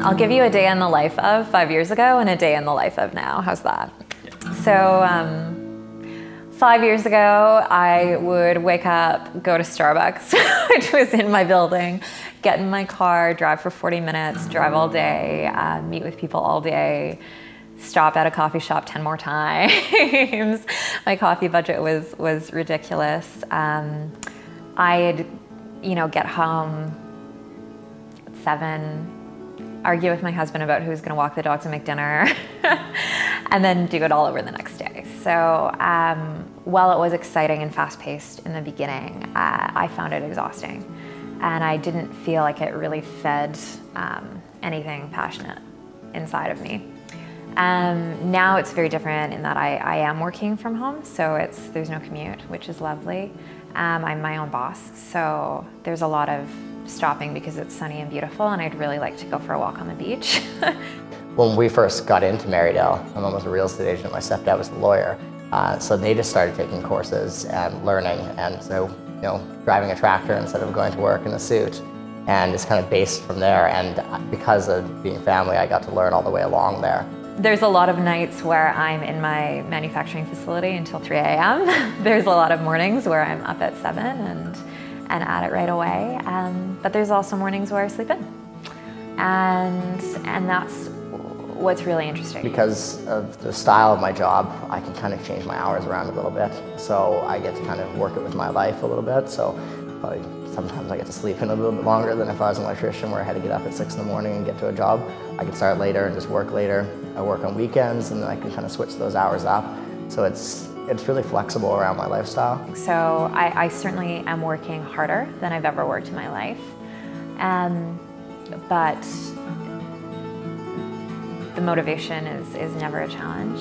I'll give you a day in the life of 5 years ago and a day in the life of now. How's that? So 5 years ago, I would wake up, go to Starbucks, which was in my building, get in my car, drive for 40 minutes, drive all day, meet with people all day, stop at a coffee shop 10 more times. My coffee budget was ridiculous. I'd, get home at 7, argue with my husband about who's gonna walk the dogs and make dinner, and then do it all over the next day. So while it was exciting and fast-paced in the beginning, I found it exhausting. And I didn't feel like it really fed anything passionate inside of me. Now it's very different in that I am working from home, so there's no commute, which is lovely. I'm my own boss, so there's a lot of stopping because it's sunny and beautiful, and I'd really like to go for a walk on the beach. When we first got into Marydale, my mom was a real estate agent, my stepdad was a lawyer, so they just started taking courses and learning, and so driving a tractor instead of going to work in a suit, and it's kind of based from there. And because of being family, I got to learn all the way along there. There's a lot of nights where I'm in my manufacturing facility until 3 a.m. There's a lot of mornings where I'm up at 7 and at it right away. But there's also mornings where I sleep in. And that's what's really interesting. Because of the style of my job, I can kind of change my hours around a little bit. So I get to kind of work it with my life a little bit. So sometimes I get to sleep in a little bit longer than if I was an electrician where I had to get up at 6 in the morning and get to a job. I can start later and just work later. I work on weekends, and then I can kind of switch those hours up. So it's really flexible around my lifestyle. So I certainly am working harder than I've ever worked in my life. But the motivation is never a challenge.